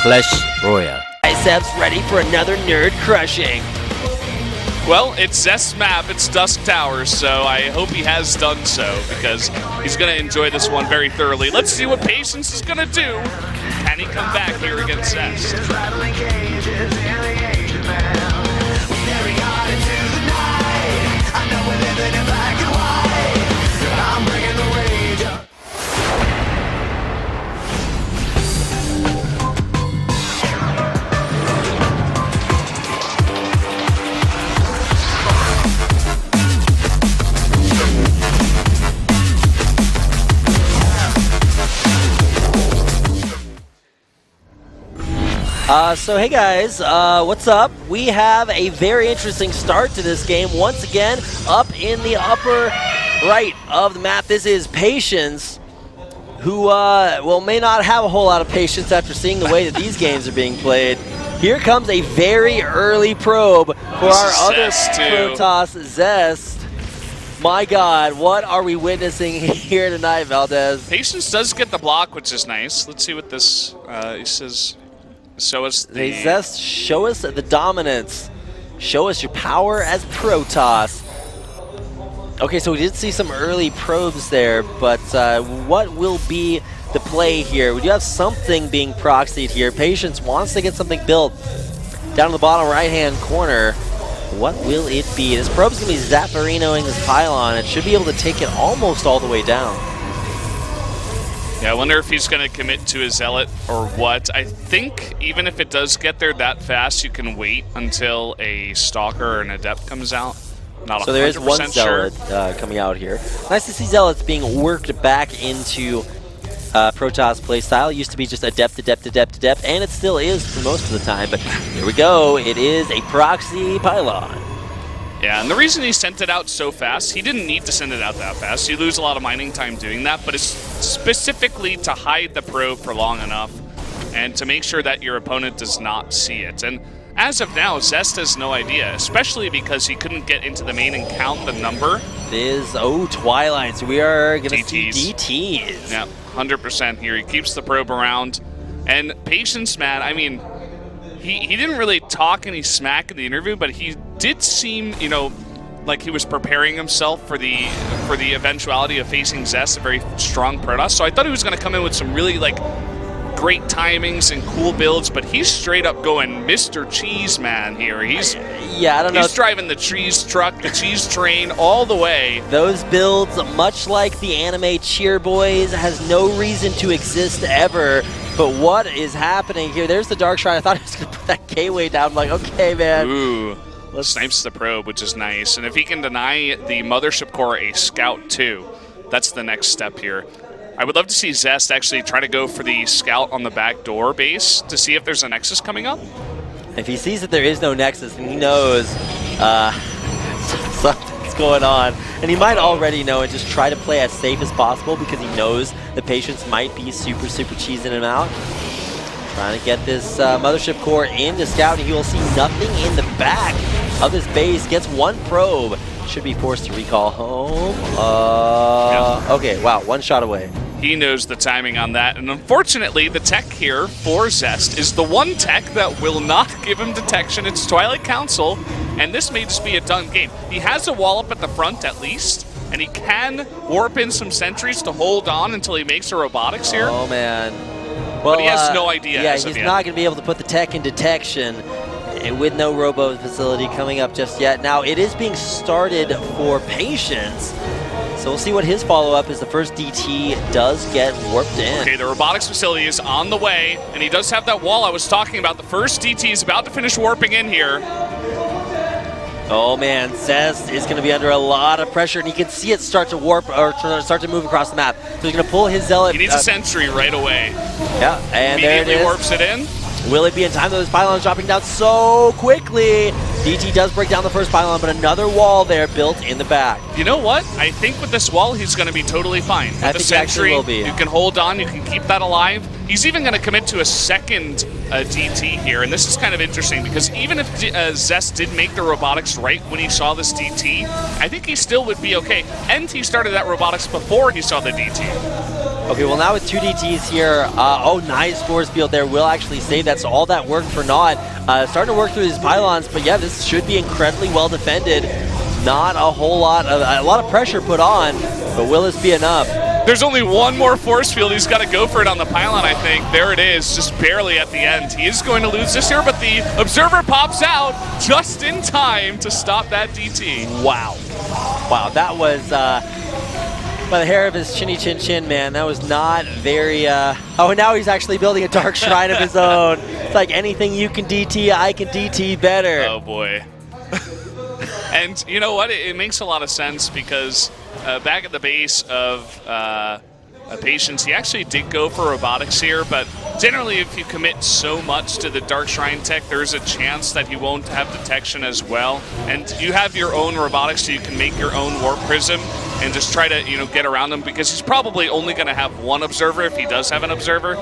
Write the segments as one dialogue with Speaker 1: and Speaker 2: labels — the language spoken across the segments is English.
Speaker 1: Clash Royale.
Speaker 2: Biceps ready for another nerd crushing.
Speaker 3: Well, it's Zest's map, it's Dusk Towers, so I hope he has done so because he's going to enjoy this one very thoroughly. Let's see what Patience is going to do. Can he come back here against Zest?
Speaker 2: So hey guys, what's up? We have a very interesting start to this game. Once again, up in the upper right of the map, this is Patience, who may not have a whole lot of patience after seeing the way that these games are being played. Here comes a very early probe for our other Protoss, Zest. My God, what are we witnessing here tonight, Valdez?
Speaker 3: Patience does get the block, which is nice. Let's see what this, he says. Show us the...
Speaker 2: Hey Zest, show us the dominance. Show us your power as Protoss. Okay, so we did see some early probes there, but what will be the play here? We do have something being proxied here. Patience wants to get something built down in the bottom right-hand corner. What will it be? This probe's going to be Zapparinoing this pylon. It should be able to take it almost all the way down.
Speaker 3: Yeah, I wonder if he's going to commit to a Zealot or what. I think even if it does get there that fast, you can wait until a Stalker or an Adept comes out. Not 100%
Speaker 2: so there is one
Speaker 3: sure.
Speaker 2: Zealot coming out here. Nice to see Zealots being worked back into Protoss playstyle. It used to be just Adept, Adept, Adept, Adept, and it still is for most of the time. But here we go. It is a proxy pylon.
Speaker 3: Yeah, and the reason he sent it out so fast, he didn't need to send it out that fast. You lose a lot of mining time doing that, but it's specifically to hide the probe for long enough and to make sure that your opponent does not see it. And as of now, Zest has no idea, especially because he couldn't get into the main and count the number.
Speaker 2: It is, Twilight, so we are going to see
Speaker 3: DTs.
Speaker 2: DTs.
Speaker 3: Yeah, 100% here. He keeps the probe around. And Patience, man, I mean, he didn't really talk any smack in the interview, but he did seem, you know, like he was preparing himself for the eventuality of facing Zest, a very strong Protoss. So I thought he was going to come in with some really, like, great timings and cool builds, but he's straight up going Mr. Cheese Man here. He's He's driving the cheese truck, the cheese train, all the way.
Speaker 2: Those builds, much like the anime Cheer Boys, has no reason to exist ever. But what is happening here? There's the Dark Shrine. I thought he was going to put that K-Way down. I'm like, okay, man.
Speaker 3: Ooh. Snipes the probe, which is nice. And if he can deny the Mothership Core a Scout too, that's the next step here. I would love to see Zest actually try to go for the Scout on the back door base to see if there's a Nexus coming up.
Speaker 2: If he sees that there is no Nexus and he knows something's going on, and he might already know and just try to play as safe as possible because he knows the Patience might be super cheesing him out. Trying to get this Mothership Core into Scout, and he will see nothing in the back of his base. Gets one probe. Should be forced to recall home. Okay, wow, one shot away.
Speaker 3: He knows the timing on that, and unfortunately, the tech here for Zest is the one tech that will not give him detection. It's Twilight Council, and this may just be a done game. He has a wall up at the front at least, and he can warp in some sentries to hold on until he makes a robotics here.
Speaker 2: Oh, man. Well,
Speaker 3: but he has no idea.
Speaker 2: Yeah, he's not going to be able to put the tech in detection with no robo facility coming up just yet. Now, it is being started for Patience, so we'll see what his follow-up is. The first DT does get warped in.
Speaker 3: Okay, the robotics facility is on the way, and he does have that wall I was talking about. The first DT is about to finish warping in here.
Speaker 2: Oh man, Zest is going to be under a lot of pressure, and he can see it start to warp or start to move across the map. So he's going to pull his Zealot.
Speaker 3: He needs a sentry right away.
Speaker 2: Yeah, and there it is.
Speaker 3: Warps it in.
Speaker 2: Will it be in time, though? This pylon is dropping down so quickly. DT does break down the first pylon, but another wall there built in the back.
Speaker 3: You know what? I think with this wall, he's going to be totally fine. With
Speaker 2: I think he actually will be.
Speaker 3: You can hold on. You can keep that alive. He's even going to commit to a second DT here, and this is kind of interesting because even if Zest did make the robotics right when he saw this DT, I think he still would be okay. And he started that robotics before he saw the DT.
Speaker 2: Okay, well now with 2 DTs here, oh, nice force field there, will actually save that, so all that work for naught. Starting to work through these pylons, but yeah, this should be incredibly well defended. Not a whole lot, a lot of pressure put on, but will this be enough?
Speaker 3: There's only one more force field. He's got to go for it on the pylon, I think. There it is, just barely at the end. He is going to lose this here, but the Observer pops out just in time to stop that DT.
Speaker 2: Wow. Wow, that was by the hair of his chinny chin chin, man. That was not very, oh, and now he's actually building a Dark Shrine of his own. It's like anything you can DT, I can DT better.
Speaker 3: Oh, boy. And you know what? It makes a lot of sense because back at the base of Patience, he actually did go for robotics here, but generally if you commit so much to the Dark Shrine tech, there's a chance that he won't have detection as well. And you have your own robotics, so you can make your own Warp Prism and just try to, you know, get around them, because he's probably only going to have one Observer if he does have an Observer.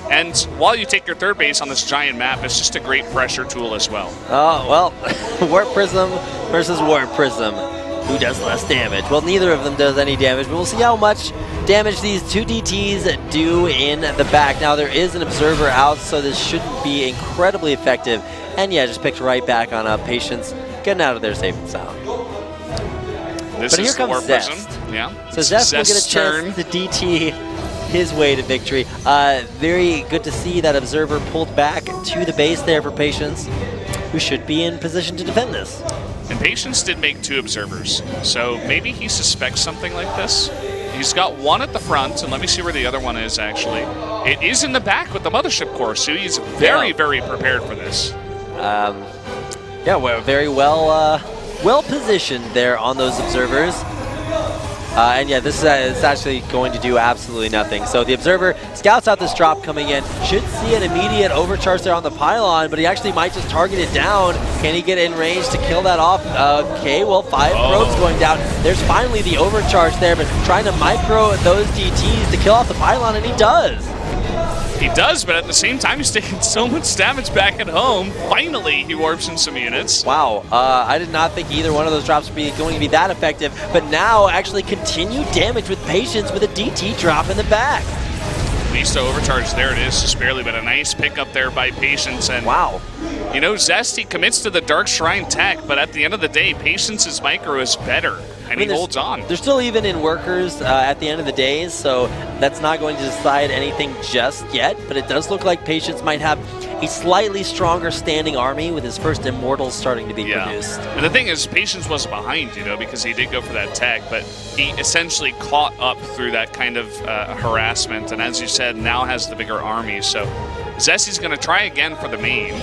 Speaker 3: And while you take your third base on this giant map, it's just a great pressure tool as well.
Speaker 2: Oh, well, Warp Prism versus Warp Prism. Who does less damage? Well, neither of them does any damage, but we'll see how much damage these 2 DTs do in the back. Now, there is an Observer out, so this shouldn't be incredibly effective. And yeah, just picked right back on Patience, getting out of there safe and sound.
Speaker 3: This
Speaker 2: but here
Speaker 3: is the Warp
Speaker 2: comes Zest.
Speaker 3: Prism. Yeah.
Speaker 2: So Zest will get a chance to DT his way to victory. Very good to see that Observer pulled back to the base there for Patience, who should be in position to defend this.
Speaker 3: And Patience did make 2 Observers, so maybe he suspects something like this. He's got one at the front, and let me see where the other one is, actually. It is in the back with the Mothership Core, so he's very, very prepared for this.
Speaker 2: Yeah, we're very well positioned there on those Observers. And yeah, this is actually going to do absolutely nothing. So the Observer scouts out this drop coming in. Should see an immediate overcharge there on the pylon, but he actually might just target it down. Can he get in range to kill that off? Okay, well, 5 probes going down. There's finally the overcharge there, but trying to micro those DTs to kill off the pylon, and he does.
Speaker 3: He does, but at the same time, he's taking so much damage back at home. Finally, he warps in some units.
Speaker 2: Wow, I did not think either one of those drops would be going to be that effective, but now actually continued damage with Patience with a DT drop in the back.
Speaker 3: Least to overcharge, there it is, just barely, but a nice pickup there by Patience. And
Speaker 2: wow.
Speaker 3: You know, Zest, he commits to the Dark Shrine tech, but at the end of the day, Patience's micro is better, and he holds on.
Speaker 2: They're still even in workers at the end of the day, so that's not going to decide anything just yet, but it does look like Patience might have a slightly stronger standing army with his first Immortals starting to be produced.
Speaker 3: And the thing is, Patience was behind, you know, because he did go for that tech, but he essentially caught up through that kind of harassment, and as you said, now has the bigger army. So Zest's going to try again for the main.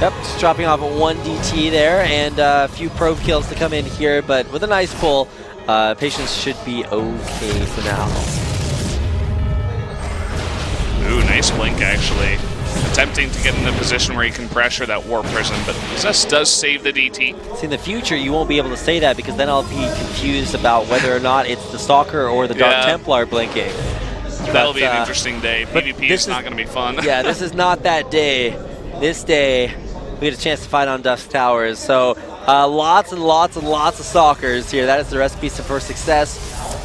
Speaker 2: Yep, just dropping off 1 DT there, and a few probe kills to come in here, but with a nice pull, Patience should be okay for now.
Speaker 3: Ooh, nice blink, actually. Attempting to get in a position where he can pressure that Warp Prism, but Zest does save the DT.
Speaker 2: See, in the future, you won't be able to say that, because then I'll be confused about whether or not it's the Stalker or the Dark Templar blinking.
Speaker 3: That'll be an interesting day. PvP is not going to be fun.
Speaker 2: Yeah, this is not that day. This day, we get a chance to fight on Dusk Towers. So lots and lots and lots of Stalkers here. That is the recipe for success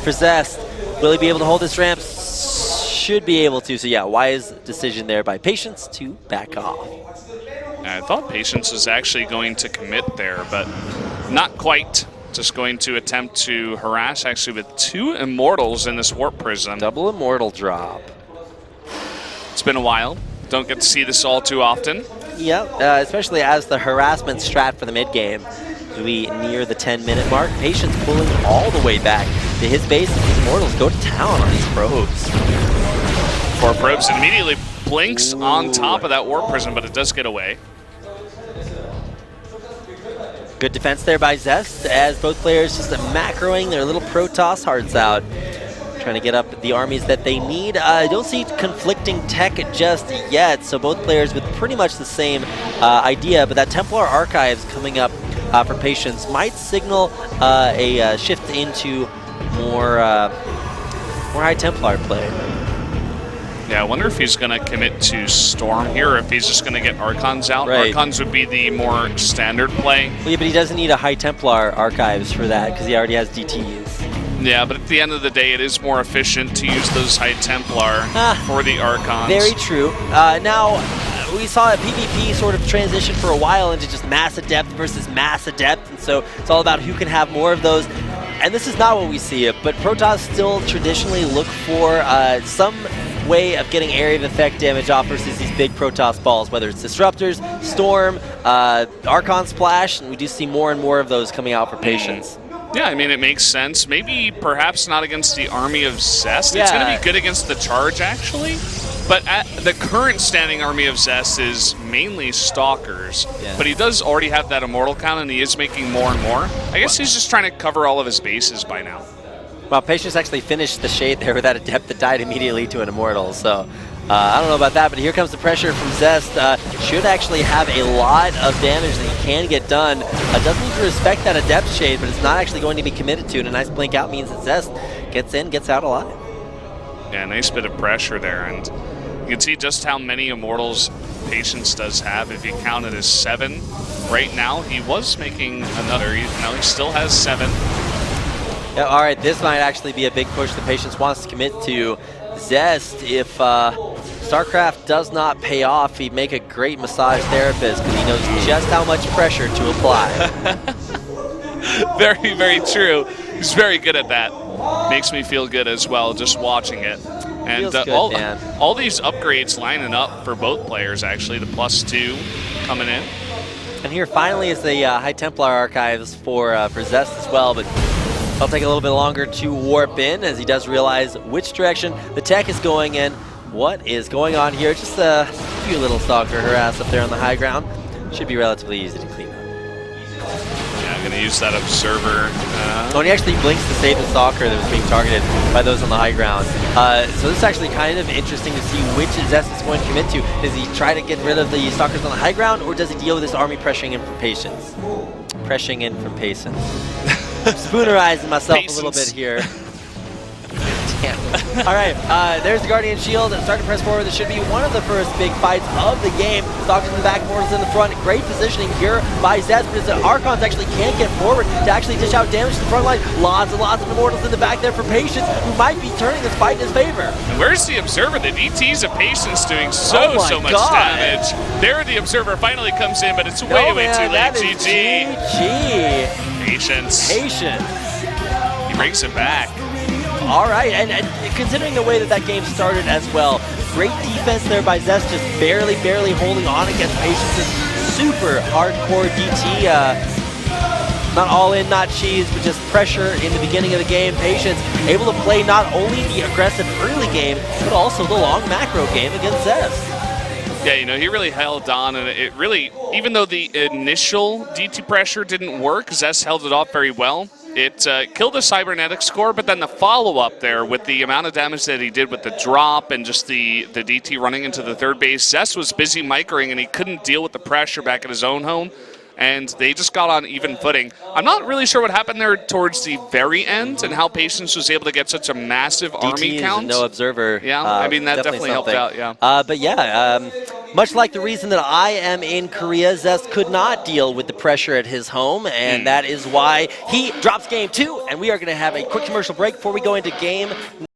Speaker 2: for Zest. Will he be able to hold this ramp? Should be able to. So yeah, wise decision there by Patience to back off.
Speaker 3: I thought Patience was actually going to commit there, but not quite. Just going to attempt to harass actually with 2 Immortals in this Warp Prism.
Speaker 2: Double Immortal drop.
Speaker 3: It's been a while. Don't get to see this all too often.
Speaker 2: Yeah, especially as the harassment strat for the mid game. As we near the 10-minute mark, Patience pulling all the way back to his base. These Immortals go to town on these probes.
Speaker 3: 4 probes and immediately blinks on top of that Warp Prism, but it does get away.
Speaker 2: Good defense there by Zest, as both players just macroing their little Protoss hearts out. Trying to get up the armies that they need. I don't see conflicting tech just yet, so both players with pretty much the same idea, but that Templar Archives coming up for Patience might signal a shift into more High Templar play.
Speaker 3: Yeah, I wonder if he's going to commit to Storm here, or if he's just going to get Archons out.
Speaker 2: Right.
Speaker 3: Archons would be the more standard play.
Speaker 2: Well, yeah, but he doesn't need a High Templar Archives for that, because he already has DTs.
Speaker 3: Yeah, but at the end of the day, it is more efficient to use those High Templar for the Archons.
Speaker 2: Very true. Now, we saw a PvP sort of transition for a while into just Mass Adept versus Mass Adept, and so it's all about who can have more of those. And this is not what we see, but Protoss still traditionally look for some way of getting area of effect damage off versus these big Protoss balls, whether it's Disruptors, Storm, Archon Splash, and we do see more and more of those coming out for Patience.
Speaker 3: Yeah, I mean, it makes sense. Maybe perhaps not against the army of Zest.
Speaker 2: Yeah.
Speaker 3: It's going to be good against the Charge, actually. But the current standing army of Zest is mainly Stalkers.
Speaker 2: Yeah.
Speaker 3: But he does already have that Immortal count, and he is making more and more. I guess he's just trying to cover all of his bases by now.
Speaker 2: Well, Patience actually finished the Shade there with that Adept that died immediately to an Immortal, so I don't know about that, but here comes the pressure from Zest. Should actually have a lot of damage that he can get done. Doesn't need to respect that Adept Shade, but it's not actually going to be committed to, and a nice blink out means that Zest gets in, gets out alive.
Speaker 3: Yeah, nice bit of pressure there, and you can see just how many Immortals Patience does have. If you count it as 7 right now, he was making another. He still has 7.
Speaker 2: Yeah, all right, this might actually be a big push the Patience wants to commit to. Zest, if StarCraft does not pay off, he'd make a great massage therapist because he knows just how much pressure to apply.
Speaker 3: Very, very true. He's very good at that. Makes me feel good as well just watching it. And
Speaker 2: Feels good,
Speaker 3: all these upgrades lining up for both players, actually. The +2 coming in.
Speaker 2: And here finally is the High Templar archives for Zest as well, but it'll take a little bit longer to warp in as he does realize which direction the tech is going in. What is going on here? Just a few little Stalker harass up there on the high ground. Should be relatively easy to clean up.
Speaker 3: Yeah, I'm going to use that Observer.
Speaker 2: When he actually blinks to save the Stalker that was being targeted by those on the high ground. So this is actually kind of interesting to see which Zest is going to commit to. Does he try to get rid of the Stalkers on the high ground, or does he deal with this army pressuring in from Patience? Pressuring in from Patience. Spoonerizing myself a little bit here. Damn. All right, there's the Guardian Shield. Starting to press forward. This should be one of the first big fights of the game. Stalkers in the back, Mortals in the front. Great positioning here by Zest, because the Archons actually can't get forward to actually dish out damage to the front line. Lots and lots of Immortals in the back there for Patience, who might be turning this fight in his favor.
Speaker 3: And where's the Observer? The DTs of Patience doing so much damage. There the Observer finally comes in, but it's way too late. GG.
Speaker 2: GG.
Speaker 3: Patience. He brings it back.
Speaker 2: All right, and considering the way that game started as well, great defense there by Zest, just barely holding on against Patience's super hardcore DT. Not all in, not cheese, but just pressure in the beginning of the game. Patience able to play not only the aggressive early game, but also the long macro game against Zest.
Speaker 3: Yeah, he really held on, and it really, even though the initial DT pressure didn't work, Zest held it off very well. It killed the Cybernetics core, but then the follow-up there with the amount of damage that he did with the drop and just the DT running into the third base, Zest was busy microing, and he couldn't deal with the pressure back at his own home, and they just got on even footing. I'm not really sure what happened there towards the very end and how Patience was able to get such a massive army count.
Speaker 2: And no Observer.
Speaker 3: Yeah, I mean, that definitely helped out, yeah.
Speaker 2: But yeah, much like the reason that I am in Korea, Zest could not deal with the pressure at his home, and that is why he drops game 2, and we are going to have a quick commercial break before we go into game